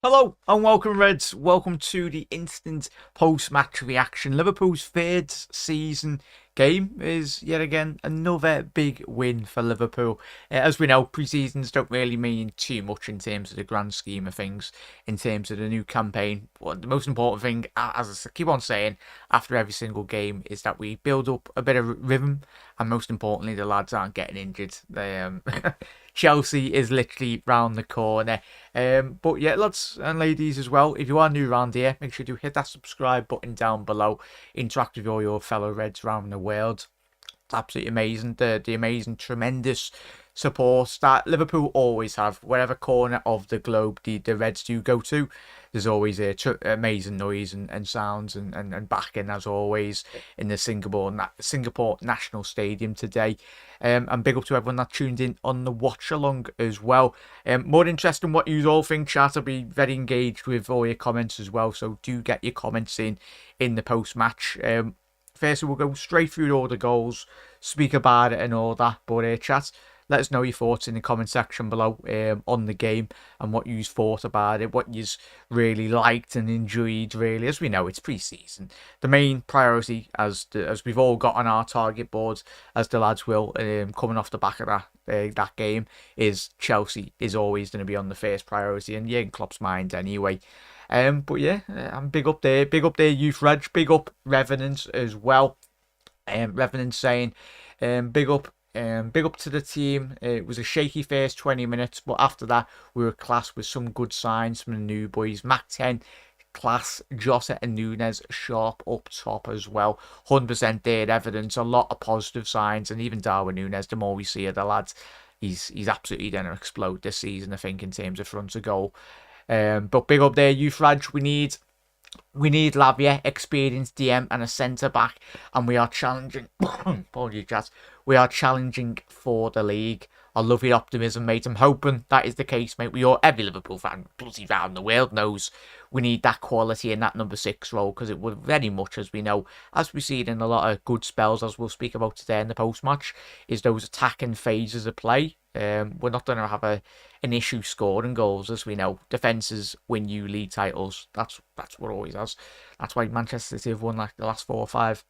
Hello and welcome, Reds. Welcome to the instant post-match reaction. Liverpool's third season game is yet again another big win for Liverpool. As we know, pre-seasons don't really mean too much in terms of the grand scheme of things, in terms of the new campaign. But the most important thing, as I keep on saying, after every single game, is that we build up a bit of rhythm, and most importantly, the lads aren't getting injured. Chelsea is literally round the corner. But yeah, lads and ladies as well, if you are new around here, make sure to hit that subscribe button down below. Interact with all your fellow Reds around the world. It's absolutely amazing. The amazing, tremendous support that Liverpool always have. Wherever corner of the globe the Reds do go to, there's always a amazing noise and sounds and backing, as always, in the Singapore National Stadium today. And big up to everyone that tuned in on the watch along as well. More interesting what you all think, chat. I'll be very engaged with all your comments as well, so do get your comments in the post match. Firstly, we'll go straight through all the goals, speak about it and all that. But chat, let us know your thoughts in the comment section below on the game and what you thought about it, what you really liked and enjoyed. Really, as we know, it's pre-season. The main priority, as we've all got on our target boards, as the lads will, coming off the back of that game, is Chelsea is always going to be on the first priority, and yeah, in Klopp's mind anyway. But yeah, I'm big up there, Youth Reg, big up Revenant as well. Revenant saying, big up to the team. It was a shaky first 20 minutes, but after that, we were class with some good signs from the new boys. Mac 10, class. Jota and Nunes sharp up top as well. 100% there, evidence. A lot of positive signs, and even Darwin Nunes, the more we see of the lads, he's absolutely going to explode this season, I think, in terms of front of goal. But big up there, Youth Raj. We need Lavia, experienced DM, and a centre back, and we are challenging. Apologies, Jazz. We are challenging for the league. I love your optimism, mate. I'm hoping that is the case, mate. Every Liverpool fan, bloody round the world, knows we need that quality in that number 6 role, because it would very much, as we know, as we see it in a lot of good spells, as we'll speak about today in the post match, is those attacking phases of play. We're not going to have an issue scoring goals, as we know. Defences win you league titles. That's what always has. That's why Manchester City have won like the last 4 or 5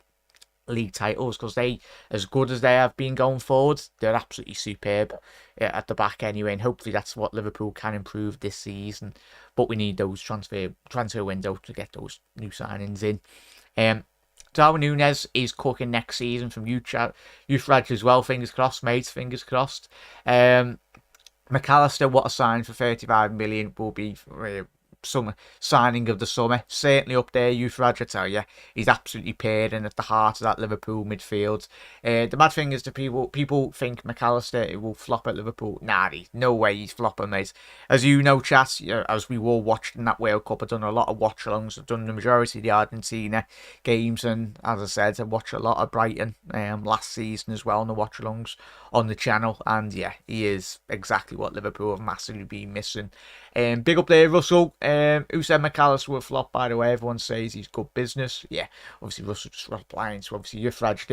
league titles, because they, as good as they have been going forward, they're absolutely superb at the back anyway, and hopefully that's what Liverpool can improve this season. But we need those transfer window to get those new signings in. Darwin Nunes is cooking next season from Youth Raj as well. Fingers crossed, mates. Fingers crossed. McAllister, what a sign for 35 million, will be summer signing of the summer. Certainly up there, Youth Raj, I tell you. He's absolutely pairing at the heart of that Liverpool midfield. The mad thing is that people think McAllister will flop at Liverpool. Nah, no way he's flopping, mate. As you know, chat, as we all watched in that World Cup, I've done a lot of watch-alongs. I've done the majority of the Argentina games, and as I said, I watched a lot of Brighton last season as well on the watch-alongs on the channel, and yeah, he is exactly what Liverpool have massively been missing. Big up there, Russell, who said McAllister will flop, by the way. Everyone says he's good business. Yeah, obviously Russell just replying, so obviously you're fragile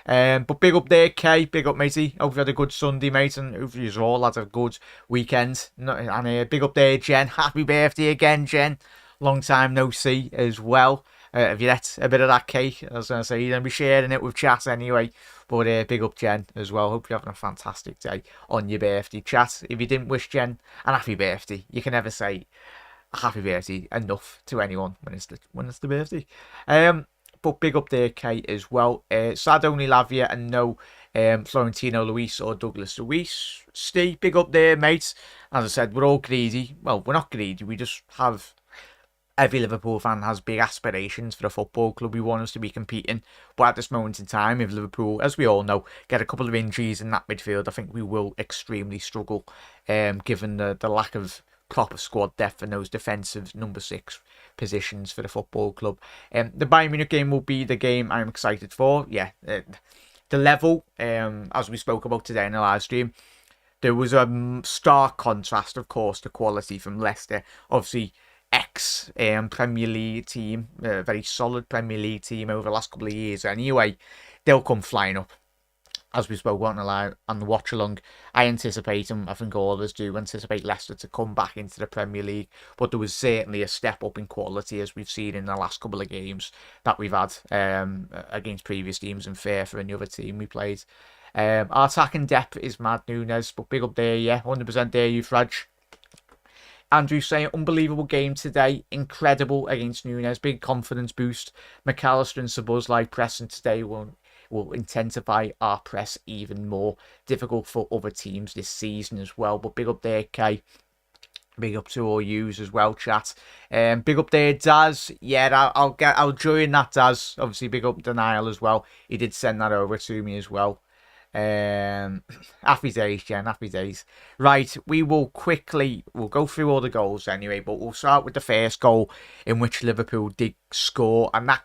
there. But big up there, Kay. Big up, matey. Hope you had a good Sunday, mate, and hope you all had a good weekend. And big up there, Jen. Happy birthday again, Jen. Long time no see as well. Have you had a bit of that cake? I was going to say, you're going to be sharing it with chat anyway. But big up Jen as well. Hope you're having a fantastic day on your birthday, chat. If you didn't wish Jen an happy birthday, you can never say a happy birthday enough to anyone when it's the birthday. But big up there, Kate, as well. Sad only Lavia and no Florentino Luis or Douglas Luis. Steve, big up there, mate. As I said, we're all greedy. Well, we're not greedy. We just have... Every Liverpool fan has big aspirations for a football club. We want us to be competing. But at this moment in time, if Liverpool, as we all know, get a couple of injuries in that midfield, I think we will extremely struggle, given the lack of proper squad depth in those defensive number 6 positions for the football club. The Bayern Munich game will be the game I'm excited for. Yeah, the level, as we spoke about today in the live stream, there was a stark contrast, of course, to quality from Leicester. Obviously, Premier League team, a very solid Premier League team over the last couple of years anyway. They'll come flying up. as we spoke on the live and the watch along, I anticipate, and I think all of us do anticipate Leicester to come back into the Premier League. But there was certainly a step up in quality as we've seen in the last couple of games that we've had against previous teams, and fair for any other team we played. Our attacking depth is mad, Nunes, but big up there, yeah, 100% there, you Fraj. Andrew saying, unbelievable game today. Incredible against Nunes. Big confidence boost. McAllister and Szoboszlai pressing today will intensify our press even more. Difficult for other teams this season as well. But big up there, Kay. Big up to all yous as well, chat. Big up there, Daz. Yeah, I'll join that, Daz. Obviously, big up Denial as well. He did send that over to me as well. Happy days, Jen. Happy days. Right, we'll go through all the goals anyway, but we'll start with the first goal in which Liverpool did score, and that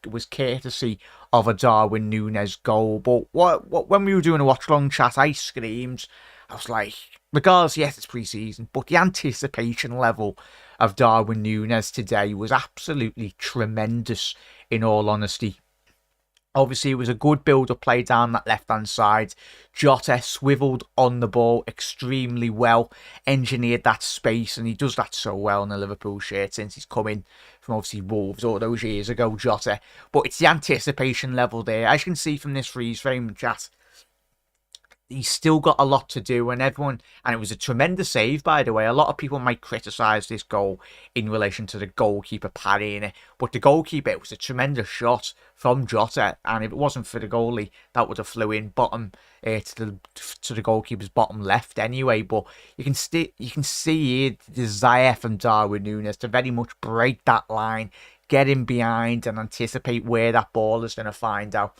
was courtesy of a Darwin Núñez goal. But when we were doing a watch long chat, I screamed. I was like, regardless, yes, it's pre-season, but the anticipation level of Darwin Núñez today was absolutely tremendous, in all honesty. Obviously, it was a good build-up play down that left-hand side. Jota swivelled on the ball extremely well, engineered that space, and he does that so well in the Liverpool shirt since he's come in from obviously Wolves all those years ago, Jota. But it's the anticipation level there. As you can see from this freeze frame chat, he's still got a lot to do, and it was a tremendous save, by the way. A lot of people might criticise this goal in relation to the goalkeeper parrying it, but the goalkeeper, it was a tremendous shot from Jota, and if it wasn't for the goalie, that would have flew in bottom to the goalkeeper's bottom left anyway. But you can see the desire from Darwin Núñez to very much break that line, get in behind, and anticipate where that ball is going to find out.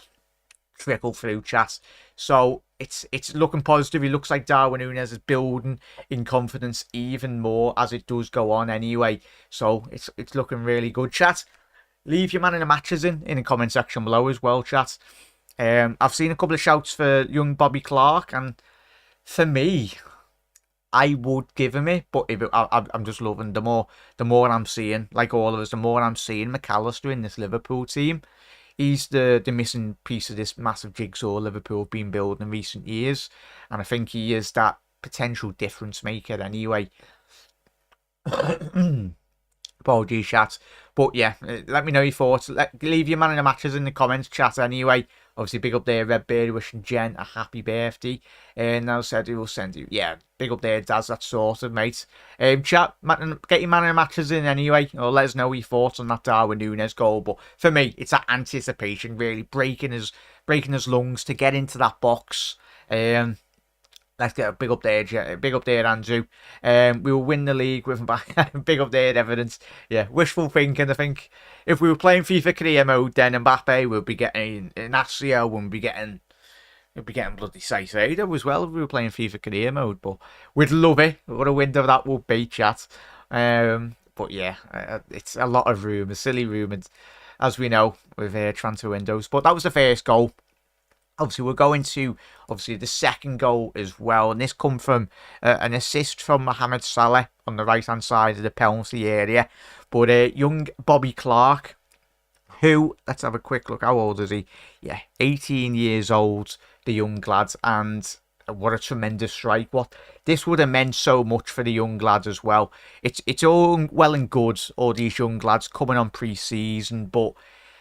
Trickle through, chat. So it's looking positive. He looks like Darwin Núñez is building in confidence even more as it does go on anyway. So it's looking really good, chat. Leave your man in the matches in the comment section below as well, chat. I've seen a couple of shouts for young Bobby Clark, and for me, I would give him it, but I'm just loving the more I'm seeing, like all of us, the more I'm seeing McAllister in this Liverpool team. He's the missing piece of this massive jigsaw Liverpool have been building in recent years. And I think he is that potential difference maker anyway. Apologies, chat. But yeah, let me know your thoughts. Leave your man in the matches in the comments, chat, anyway. Obviously, big up there, Redbeard, wishing Jen a happy birthday. And now said he will send you. Yeah, big up there, Daz, that's sorted, mate. Chat, get your man in the matches in anyway. Or let us know your thoughts on that Darwin Núñez goal. But for me, it's that anticipation, really, breaking his lungs to get into that box. Let's get a big up there, Andrew. We will win the league with him back. Big up there, evidence. Yeah, wishful thinking. I think if we were playing FIFA career mode, then Mbappe would be getting Inacio, we'd be getting bloody Saicedo as well if we were playing FIFA career mode. But we'd love it. What a window that would be, chat. But yeah, it's a lot of rumours, silly rumours, as we know with transfer windows. But that was the first goal. Obviously, we're going to the second goal as well, and this come from an assist from Mohamed Salah on the right-hand side of the penalty area. But young Bobby Clark, who, let's have a quick look, how old is he? Yeah, 18 years old, the young lad, and what a tremendous strike. This would have meant so much for the young lads as well. It's all well and good, all these young lads coming on pre-season, but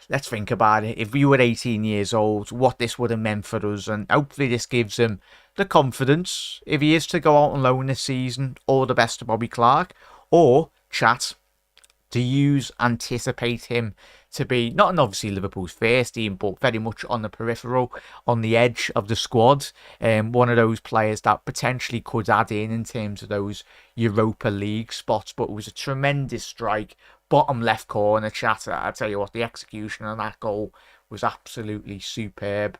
let's think about it. If we were 18 years old, what this would have meant for us. And hopefully this gives him the confidence. If he is to go out on loan this season, all the best to Bobby Clark. Or, chat, do you anticipate him to be, not obviously Liverpool's first team, but very much on the peripheral, on the edge of the squad. One of those players that potentially could add in terms of those Europa League spots. But it was a tremendous strike. Bottom left corner, chat. I tell you what, the execution on that goal was absolutely superb.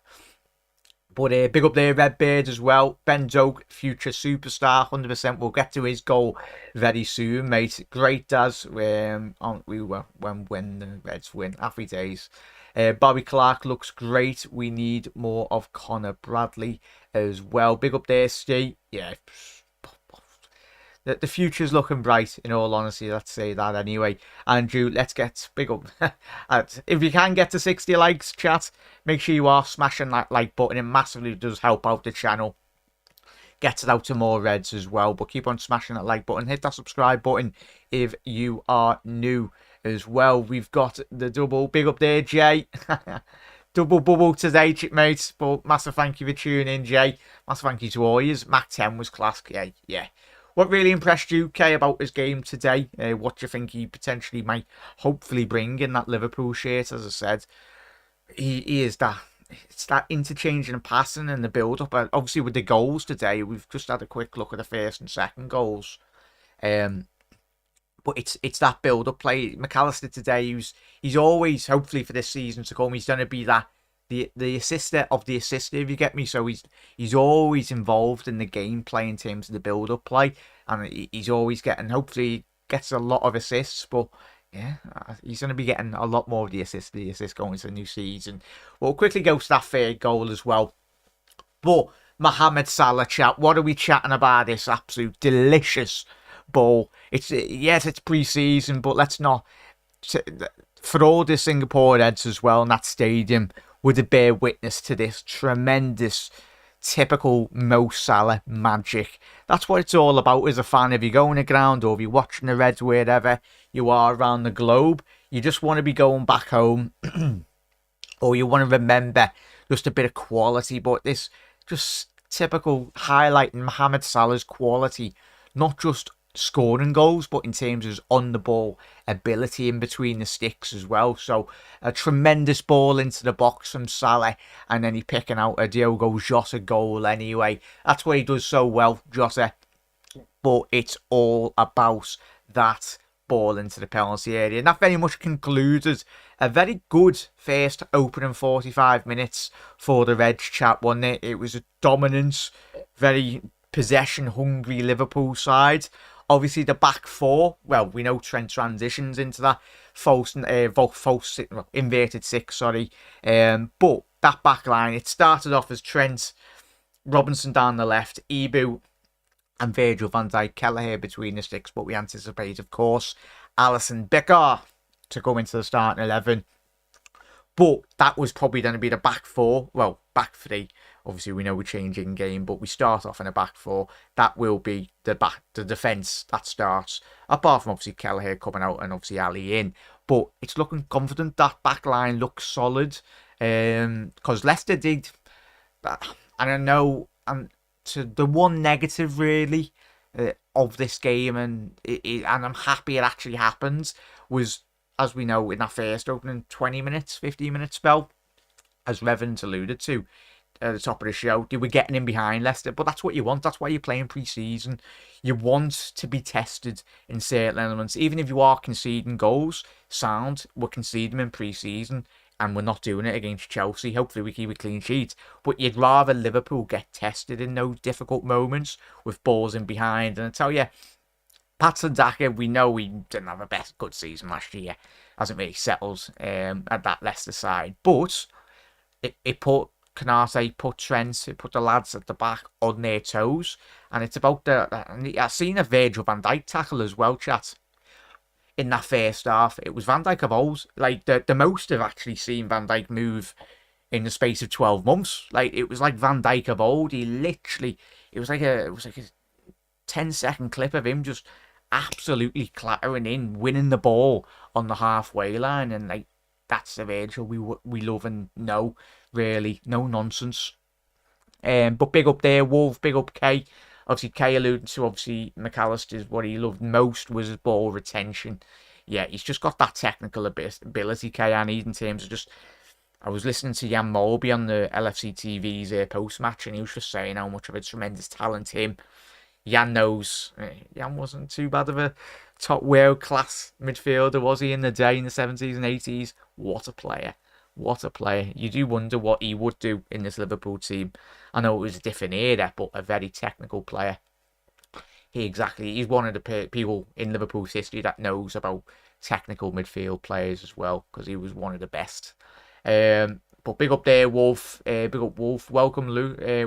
But big up there, Redbeard as well. Ben Doak, future superstar, 100%. We'll get to his goal very soon, mate. Great, Daz. When the Reds win, happy days. Bobby Clark looks great. We need more of Connor Bradley as well. Big up there, Steve. Yeah. the future's looking bright, in all honesty. Let's say that anyway. Andrew, let's get big up. If you can get to 60 likes, chat, make sure you are smashing that like button. It massively does help out the channel. Gets it out to more Reds as well. But keep on smashing that like button. Hit that subscribe button if you are new as well. We've got the double. Big up there, Jay. Double bubble today, mates. But massive thank you for tuning in, Jay. Massive thank you to all yous. Mac 10 was class. Yeah. What really impressed you, Kay, about his game today? What do you think he potentially might hopefully bring in that Liverpool shirt? As I said, he is that. It's that interchanging and passing and the build-up. Obviously, with the goals today, we've just had a quick look at the first and second goals. But it's that build-up play. McAllister today, he's always, hopefully for this season to come, he's going to be that the assister of the assister, if you get me. So he's always involved in the gameplay in terms of the build-up play, and he's always getting, hopefully gets a lot of assists. But yeah, he's going to be getting a lot more of the assists going into the new season. We'll quickly go to that third goal as well. But Mohamed Salah, chat, what are we chatting about? This absolute delicious ball. It's pre-season, but let's not, for all the Singapore Reds as well in that stadium would bear witness to this tremendous typical Mo Salah magic. That's what it's all about as a fan. If you go on the ground or if you're watching the Reds wherever you are around the globe, you just want to be going back home or you want to remember just a bit of quality. But this just typical highlighting Mohamed Salah's quality, not just scoring goals, but in terms of his on the ball ability in between the sticks as well. So a tremendous ball into the box from Salah, and then he picking out a Diogo Jota goal anyway. That's what he does so well, Jota. But it's all about that ball into the penalty area, and that very much concluded a very good first opening 45 minutes for the Reds, chat, wasn't it? It was a dominant, very possession hungry Liverpool side. Obviously, the back four, well, we know Trent transitions into that inverted six, sorry. But that back line, it started off as Trent, Robinson down the left, Ibu and Virgil van Dijk, Kelleher between the sticks. But we anticipate, of course, Alisson Becker to go into the starting 11. But that was probably going to be the back four, well, back three. Obviously, we know we're changing game, but we start off in a back four. That will be the defence that starts. Apart from obviously Kelleher coming out and obviously Ali in, but it's looking confident. That back line looks solid. Because Leicester did, I don't know, and to the one negative really of this game, and I'm happy it actually happened, was, as we know, in that first opening 20 minutes, 15 minute spell, as Revan's alluded to at the top of the show, they were getting in behind Leicester, but that's what you want. That's why you're playing pre-season. You want to be tested in certain elements. Even if you are conceding goals, we're conceding in pre-season, and we're not doing it against Chelsea. Hopefully we keep a clean sheet, but you'd rather Liverpool get tested in those difficult moments with balls in behind. And I tell you, Patson Daka, we know we didn't have a good season last year. Hasn't really settled at that Leicester side, but it put Canate, put Trent, it put the lads at the back on their toes. And it's about I've seen a Virgil van Dijk tackle as well, chat, in that first half. It was Van Dijk of old. Like, the most I've actually seen Van Dijk move in the space of 12 months. Like, it was like Van Dijk of old. He literally, it was like a 10-second clip of him just absolutely clattering in, winning the ball on the halfway line. And like, that's the Virgil we love and know, really. No nonsense. But big up there, Wolf, big up Kay. Obviously, Kay alluded to, obviously, McAllister's, what he loved most was his ball retention. Yeah, he's just got that technical ability, Kay, and in terms of just, I was listening to Jan Molby on the LFC TV's post-match, and he was just saying how much of a tremendous talent him. Jan knows. Jan wasn't too bad of a top world-class midfielder, was he, in the day, in the 70s and 80s? What a player. What a player. You do wonder what he would do in this Liverpool team. I know it was a different era, but a very technical player. He's one of the people in Liverpool's history that knows about technical midfield players as well, because he was one of the best. But big up there, Wolf. Big up, Wolf. Welcome,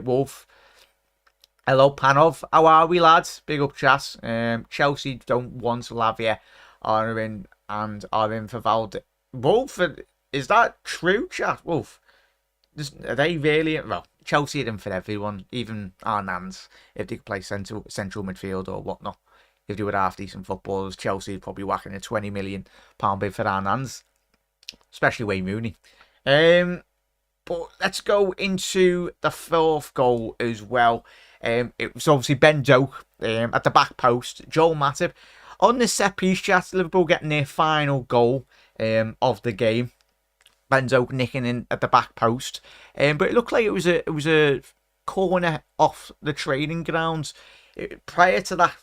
Wolf. Hello, Panov. How are we, lads? Big up, chat. Chelsea don't want Lavia are in for Valde. Wolf, is that true, chat? Wolf, are they really? Well, Chelsea are in for everyone, even our Nans, if they could play central midfield or whatnot. If they were half decent footballers, Chelsea would probably whacking a £20 million bid for our Nans, especially Wayne Rooney. But let's go into the fourth goal as well. It was obviously Ben Doak at the back post. Joel Matip on the set piece, chat. Liverpool getting their final goal of the game. Ben Doak nicking in at the back post, but it looked like it was a corner off the training grounds. Prior to that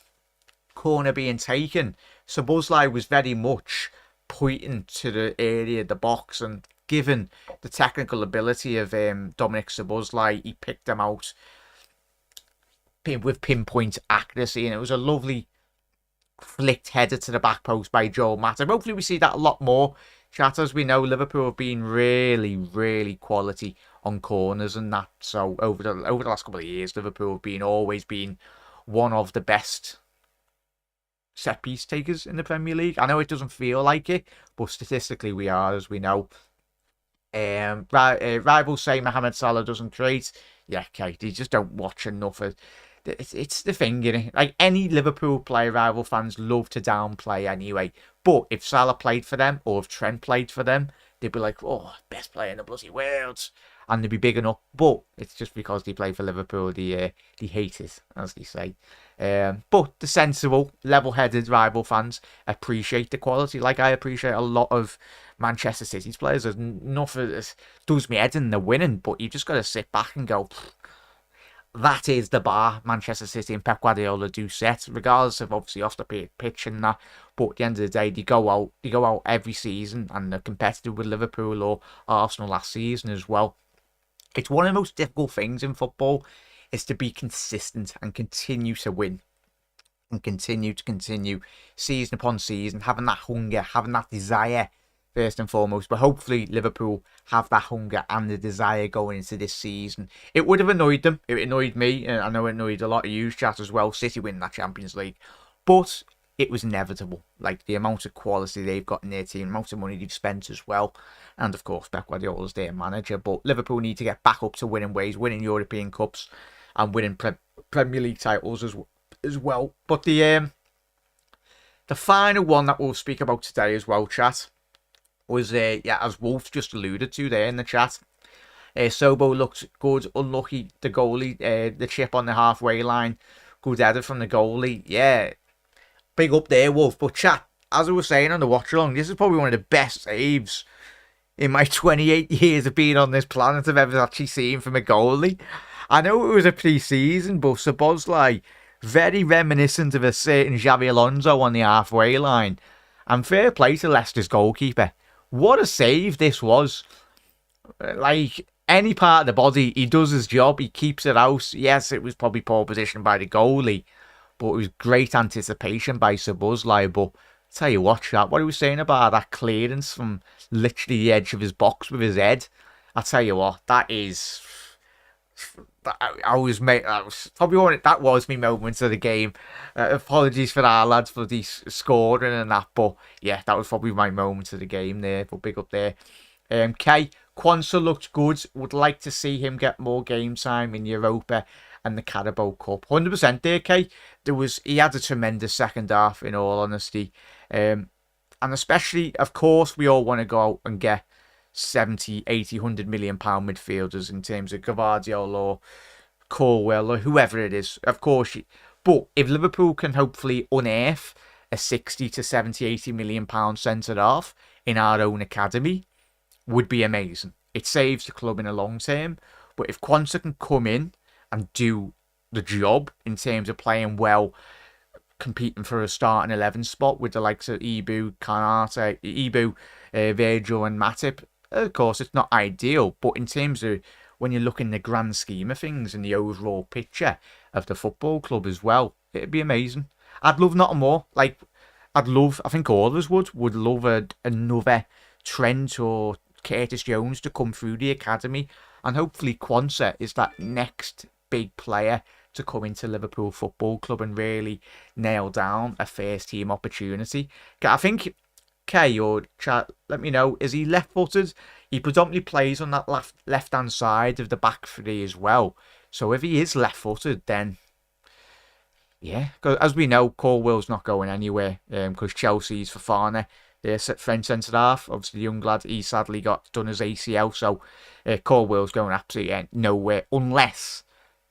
corner being taken, Szoboszlai was very much pointing to the area of the box, and given the technical ability of Dominic Szoboszlai, he picked them out with pinpoint accuracy, and it was a lovely flicked header to the back post by Joel Matip. Hopefully we see that a lot more, chat. As we know, Liverpool have been really, really quality on corners and that. So over the last couple of years, Liverpool have always been one of the best set piece takers in the Premier League. I know it doesn't feel like it, but statistically we are, as we know. Rivals say Mohamed Salah doesn't create. Yeah, okay, they just don't watch enough of. It's the thing, you know. Like any Liverpool player, rival fans love to downplay anyway. But if Salah played for them, or if Trent played for them, they'd be like, "Oh, best player in the bloody world," and they'd be big enough. But it's just because they play for Liverpool, they hate it, as they say. But the sensible, level-headed rival fans appreciate the quality. Like I appreciate a lot of Manchester City's players. There's nothing that does me head in the winning, but you just got to sit back and go, that is the bar Manchester City and Pep Guardiola do set, regardless of obviously off the pitch and that. But at the end of the day, they go out every season and they're competitive with Liverpool or Arsenal last season as well. It's one of the most difficult things in football is to be consistent and continue to win. And continue season upon season, having that hunger, having that desire first and foremost. But hopefully Liverpool have that hunger and the desire going into this season. It would have annoyed them. It annoyed me. And I know it annoyed a lot of you, chat, as well. City win that Champions League. But it was inevitable. Like the amount of quality they've got in their team, the amount of money they've spent as well. And of course, Pep Guardiola's their manager. But Liverpool need to get back up to winning ways, winning European Cups and winning Premier League titles as well. But the final one that we'll speak about today as well, chat, was, as Wolf just alluded to there in the chat, Sobo looked good, unlucky, the goalie, the chip on the halfway line, good header from the goalie, yeah, big up there, Wolf. But chat, as I was saying on the watch along, this is probably one of the best saves in my 28 years of being on this planet I've ever actually seen from a goalie. I know it was a pre-season, but Szoboszlai, very reminiscent of a certain Xabi Alonso on the halfway line. And fair play to Leicester's goalkeeper. What a save this was. Like, any part of the body, he does his job, he keeps it out. Yes, it was probably poor position by the goalie, but it was great anticipation by Szoboszlai. But tell you what, chat, what he was saying about that clearance from literally the edge of his box with his head, I tell you what, that was probably that was my moments of the game. Apologies for our lads for the scoring and that, but yeah, that was probably my moments of the game there. But big up there. Quansah looked good. Would like to see him get more game time in Europa and the Carabao Cup. 100% there, K. He had a tremendous second half, in all honesty. And especially, of course, we all want to go out and get 70, 80, £100 million midfielders in terms of Gvardiol or Corwell or whoever it is. Of course, but if Liverpool can hopefully unearth a 60 to 70, £80 million centre half in our own academy, would be amazing. It saves the club in the long term. But if Quansah can come in and do the job in terms of playing well, competing for a starting 11 spot with the likes of Virgil and Matip, of course, it's not ideal, but in terms of when you look in the grand scheme of things and the overall picture of the football club as well, it'd be amazing. I'd love nothing more. Like, I think all of us would love another Trent or Curtis Jones to come through the academy, and hopefully Quansah is that next big player to come into Liverpool Football Club and really nail down a first team opportunity. I think Kay or chat, let me know, is he left-footed? He predominantly plays on that left-hand side of the back three as well. So if he is left-footed, then yeah, because as we know, Colwell's not going anywhere because Chelsea's Fofana, their French centre-half. Obviously, the young lad, he sadly got done his ACL, so Colwell's going absolutely nowhere unless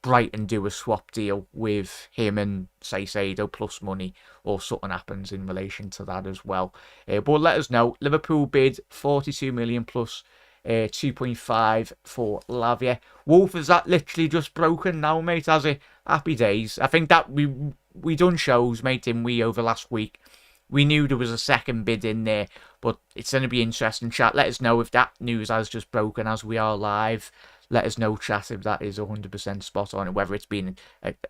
Brighton do a swap deal with him and Saicedo plus money, or something happens in relation to that as well. But let us know. Liverpool bid 42 million plus 2.5 for Lavia. Wolf, is that literally just broken now, mate? Has it? Happy days. I think that we done shows, mate, didn't we, over last week? We knew there was a second bid in there, but it's going to be interesting. Chat, let us know if that news has just broken as we are live. Let us know, chat, if that is 100% spot on, and whether it's been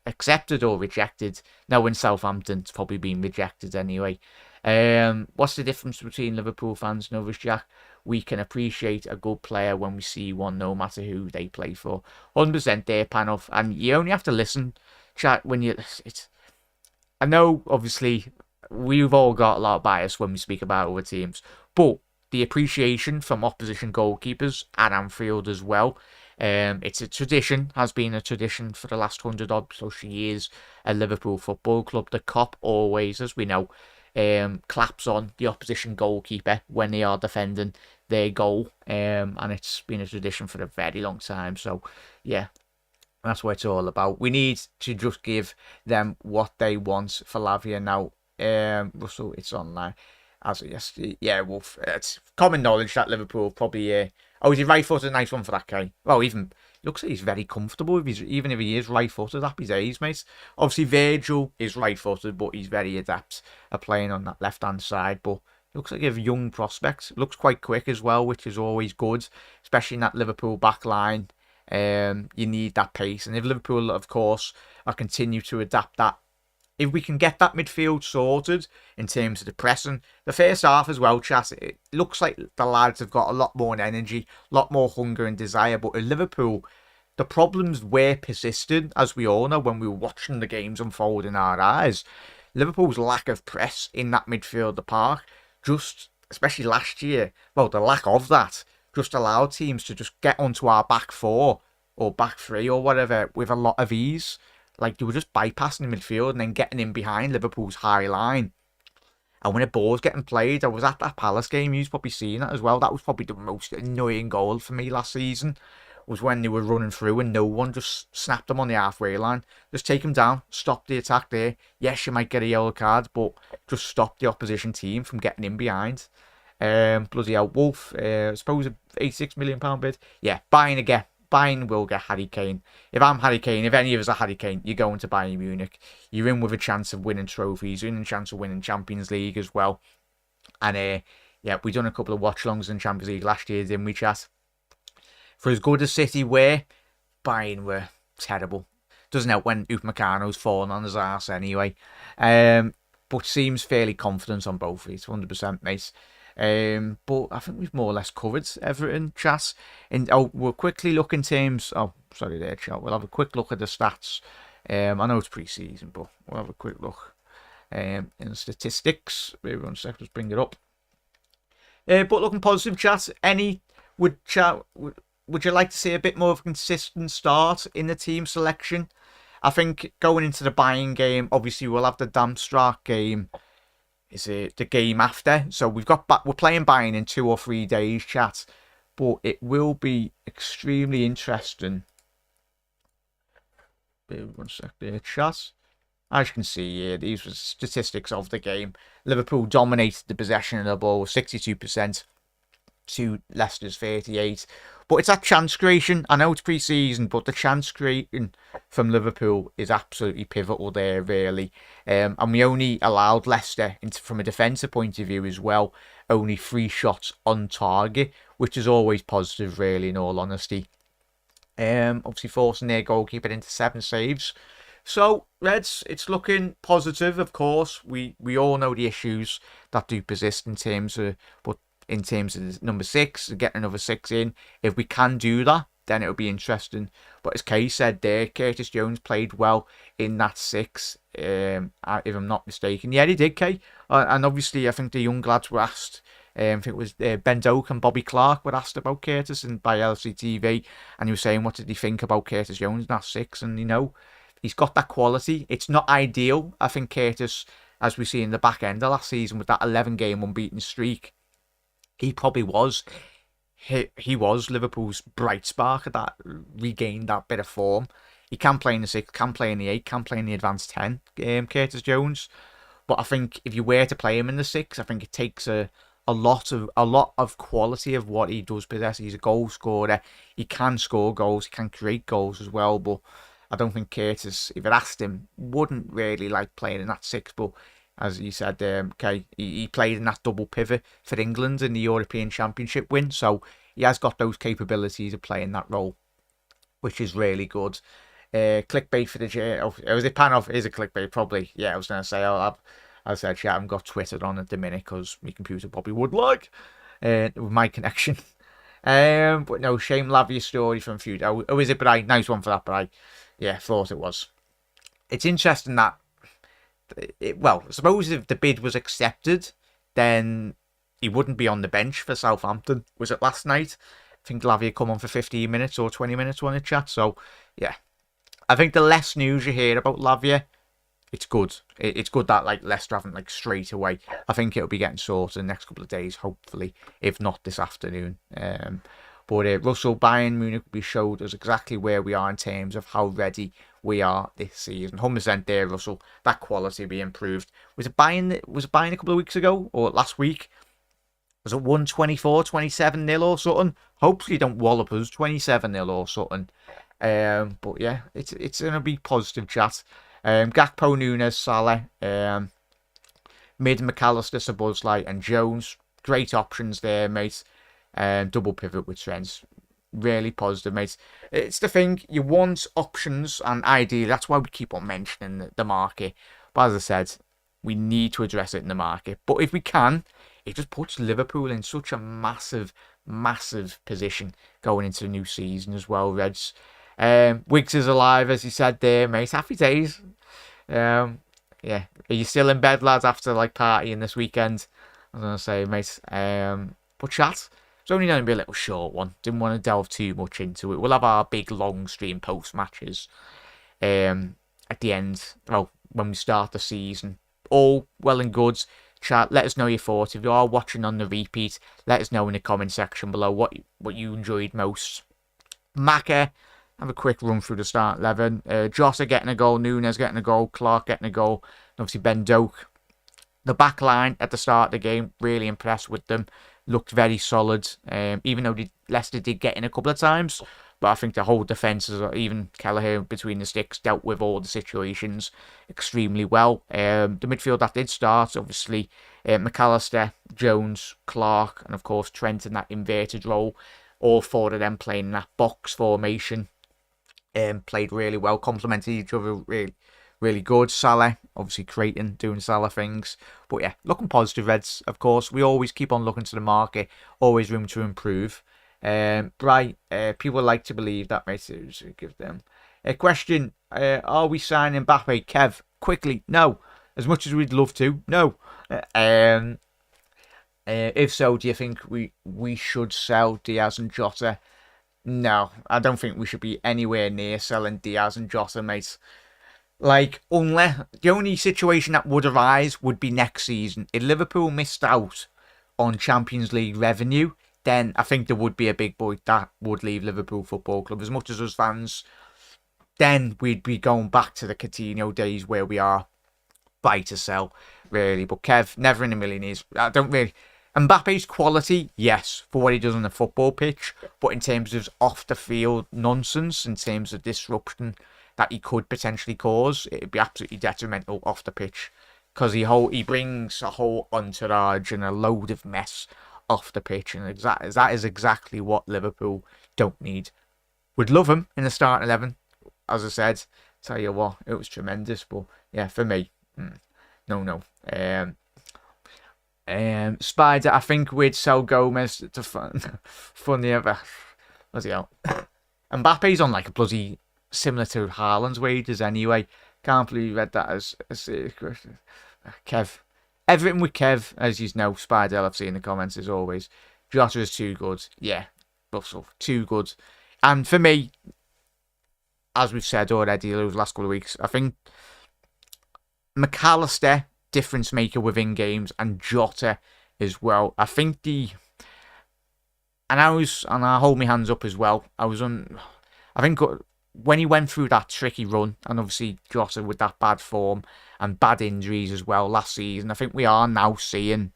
accepted or rejected. Knowing Southampton's probably been rejected anyway. What's the difference between Liverpool fans and others, Jack? We can appreciate a good player when we see one, no matter who they play for. 100% there, Panoff. And you only have to listen, chat, when you... I know, obviously, we've all got a lot of bias when we speak about other teams, but the appreciation from opposition goalkeepers at Anfield as well. It's a tradition, has been a tradition for the last 100-odd plus years at Liverpool Football Club. The cop always, as we know, claps on the opposition goalkeeper when they are defending their goal, and it's been a tradition for a very long time. So, yeah, that's what it's all about. We need to just give them what they want for Lavia now. Russell, it's online. As yes, yeah, Wolf. It's common knowledge that Liverpool probably. Oh, is he right-footed? Nice one for that guy. Well, even looks like he's very comfortable. Even if he is right-footed, happy days, mate. Obviously, Virgil is right-footed, but he's very adept at playing on that left-hand side. But looks like a young prospect. Looks quite quick as well, which is always good, especially in that Liverpool back line. You need that pace, and if Liverpool, of course, are continue to adapt that. If we can get that midfield sorted in terms of the pressing, the first half as well, chat, it looks like the lads have got a lot more energy, a lot more hunger and desire. But at Liverpool, the problems were persistent, as we all know when we were watching the games unfold in our eyes. Liverpool's lack of press in that midfield park, just especially last year, well, the lack of that, just allowed teams to just get onto our back four or back three or whatever with a lot of ease. Like, they were just bypassing the midfield and then getting in behind Liverpool's high line. And when a ball's getting played, I was at that Palace game, you've probably seen that as well. That was probably the most annoying goal for me last season, was when they were running through and no one just snapped them on the halfway line. Just take them down, stop the attack there. Yes, you might get a yellow card, but just stop the opposition team from getting in behind. Bloody hell, Wolf, I suppose a £86 million bid. Yeah, buying again. Bayern will get Harry Kane. If I'm Harry Kane, if any of us are Harry Kane, you're going to Bayern Munich. You're in with a chance of winning trophies. You're in a chance of winning Champions League as well. And yeah, we done a couple of watch-alongs in Champions League last year, didn't we, chat? For as good as City were, Bayern were terrible. Doesn't help when Upamecano's fallen on his arse anyway. But seems fairly confident on both feet, 100%, mate. But I think we've more or less covered everything, chat. And we'll quickly look in terms. Oh, sorry there, chat. We'll have a quick look at the stats. I know it's pre-season, but we'll have a quick look in the statistics. Maybe 1 sec, just bring it up. But looking positive, chat. Would you like to see a bit more of a consistent start in the team selection? I think going into the Bayern game, obviously we'll have the Darmstadt game. Is it the game after? So we're playing Bayern in 2 or 3 days, chat. But it will be extremely interesting. 1 sec there, chat. As you can see here, these were statistics of the game. Liverpool dominated the possession of the ball, 62% to Leicester's 38%. But it's that chance creation. I know it's pre-season, but the chance creation from Liverpool is absolutely pivotal there, really. And we only allowed Leicester, from a defensive point of view as well, only 3 shots on target, which is always positive, really, in all honesty. Obviously forcing their goalkeeper into 7 saves. So, Reds, it's looking positive, of course. We all know the issues that do persist in terms of the number 6, getting another 6 in. If we can do that, then it'll be interesting. But as Kay said there, Curtis Jones played well in that 6, if I'm not mistaken. Yeah, he did, Kay. And obviously, I think the young lads were asked, I think it was Ben Doak and Bobby Clark were asked about Curtis and by LCTV, and he was saying, what did he think about Curtis Jones in that 6? And, he's got that quality. It's not ideal. I think Curtis, as we see in the back end of last season with that 11-game unbeaten streak, he probably was. He was Liverpool's bright spark at that, regained that bit of form. He can play in the 6, can play in the 8, can play in the advanced 10, Curtis Jones. But I think if you were to play him in the 6, I think it takes a lot of quality of what he does possess. He's a goal scorer. He can score goals. He can create goals as well. But I don't think Curtis, if it asked him, wouldn't really like playing in that 6. But as you said, he played in that double pivot for England in the European Championship win. So he has got those capabilities of playing that role, which is really good. Clickbait for the J. Oh, was it Panov? Is it clickbait? Probably. Yeah, I was going to say, I said, I haven't got Twitter on at the minute because my computer probably would like with my connection. But no, Shane Lavia's story from Feud. Oh, is it Bright? Nice one for that, Bright. Yeah, thought it was. It's interesting that, I suppose if the bid was accepted, then he wouldn't be on the bench for Southampton. Was it last night? I think Lavia come on for 15 minutes or 20 minutes on a chat. So, yeah. I think the less news you hear about Lavia, it's good. It's good that Leicester haven't straight away. I think it'll be getting sorted in the next couple of days, hopefully, if not this afternoon. But Russell, Bayern Munich will be showed us exactly where we are in terms of how ready we are this season. 100% there, Russell. That quality will be improved. Was it Bayern a couple of weeks ago or last week? Was it 124, 27-0 or something? Hopefully don't wallop us 27-0 or something. But yeah, it's going to be positive chat. Gakpo, Nunes, Salah, mid McAllister, Szoboszlai and Jones. Great options there, mate. Double pivot with Trent. Really positive, mate. It's the thing, you want options, and ideally, that's why we keep on mentioning the market. But as I said, we need to address it in the market. But if we can, it just puts Liverpool in such a massive, massive position going into the new season as well, Reds. Wiggs is alive, as you said there, mate. Happy days. Yeah. Are you still in bed, lads, after partying this weekend? I was going to say, mate. But chat, it's only going to be a little short one. Didn't want to delve too much into it. We'll have our big long stream post matches at the end. Well, when we start the season. All well and good. Chat, let us know your thoughts. If you are watching on the repeat, let us know in the comment section below what you enjoyed most. Maka, have a quick run through the start 11. Jota getting a goal, Nunes getting a goal, Clark getting a goal, and obviously Ben Doak. The back line at the start of the game, really impressed with them. Looked very solid, even though Leicester did get in a couple of times. But I think the whole defence, even Kelleher between the sticks, dealt with all the situations extremely well. The midfield that did start, obviously, McAllister, Jones, Clark, and of course Trent in that inverted role. All 4 of them playing in that box formation. Played really well, complemented each other really, really good. Salah, obviously creating, doing Salah things. But yeah, looking positive, Reds, of course. We always keep on looking to the market, always room to improve. Bright, people like to believe that, mate. So give them a question. Are we signing Mbappe? Kev, quickly, no. As much as we'd love to, no. If so, do you think we should sell Diaz and Jota? No, I don't think we should be anywhere near selling Diaz and Jota, mate. Unless the only situation that would arise would be next season. If Liverpool missed out on Champions League revenue, then I think there would be a big void that would leave Liverpool Football Club. As much as us fans, then we'd be going back to the Coutinho days where we are buy to sell, really. But Kev, never in a million years. I don't really. Mbappe's quality, yes, for what he does on the football pitch, but in terms of off-the-field nonsense, in terms of disruption that he could potentially cause, it'd be absolutely detrimental off the pitch, because he brings a whole entourage and a load of mess off the pitch, and that is exactly what Liverpool don't need. Would love him in the starting 11, as I said. Tell you what, it was tremendous, but yeah, for me, no. Spider, I think we'd sell Gomez to funny ever. What's he out? Mbappe's on like a bloody similar to Haaland's wages anyway. Can't believe you read that as Kev. Everything with Kev, as you know, Spider LFC in the comments as always. Jota is too good. Yeah, Russell, too good. And for me, as we've said already those last couple of weeks, I think McAllister, difference maker within games, and Jota as well. I think and I hold my hands up as well. I think when he went through that tricky run, and obviously Jota with that bad form and bad injuries as well last season, I think we are now seeing,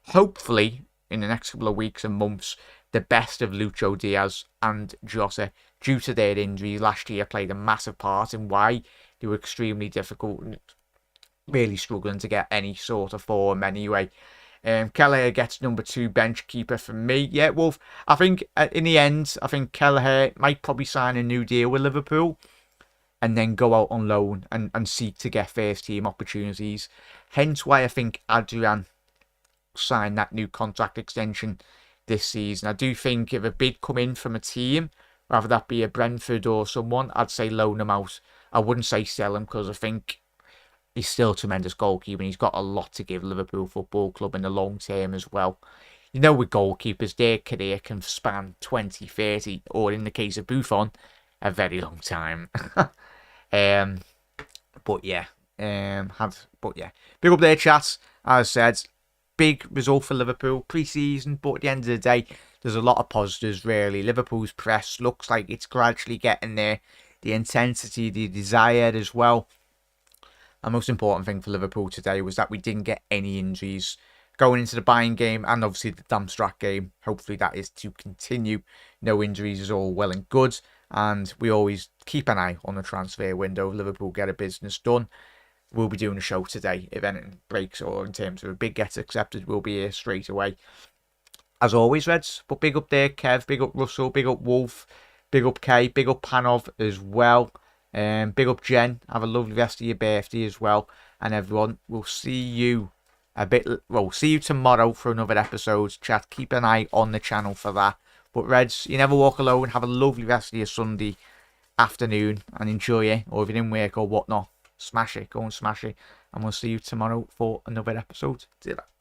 hopefully, in the next couple of weeks and months, the best of Lucho Diaz and Jota due to their injuries. Last year played a massive part in why they were extremely difficult and really struggling to get any sort of form anyway. Kelleher gets number 2 bench keeper for me. Yeah, Wolf, I think in the end, I think Kelleher might probably sign a new deal with Liverpool and then go out on loan and seek to get first team opportunities. Hence why I think Adrian signed that new contract extension this season. I do think if a bid come in from a team, whether that be a Brentford or someone, I'd say loan him out. I wouldn't say sell him because I think he's still a tremendous goalkeeper and he's got a lot to give Liverpool Football Club in the long term as well. You know, with goalkeepers, their career can span 20, 30, or in the case of Buffon, a very long time. But yeah, big up there, chat. As I said, big result for Liverpool pre-season, but at the end of the day, there's a lot of positives really. Liverpool's press looks like it's gradually getting there. The intensity, the desire as well. The most important thing for Liverpool today was that we didn't get any injuries going into the Bayern game and obviously the Darmstadt game. Hopefully that is to continue. No injuries is all well and good. And we always keep an eye on the transfer window. Liverpool get a business done. We'll be doing a show today. If anything breaks or in terms of a big gets accepted, we'll be here straight away. As always, Reds. But big up there, Kev. Big up Russell. Big up Wolf. Big up Kay. Big up Panov as well. Big up Jen. Have a lovely rest of your birthday as well. And everyone, we'll see you see you tomorrow for another episode. Chat, keep an eye on the channel for that. But Reds, you never walk alone. Have a lovely rest of your Sunday afternoon and enjoy it. Or if you didn't work or whatnot, smash it. Go and smash it. And we'll see you tomorrow for another episode. See you later.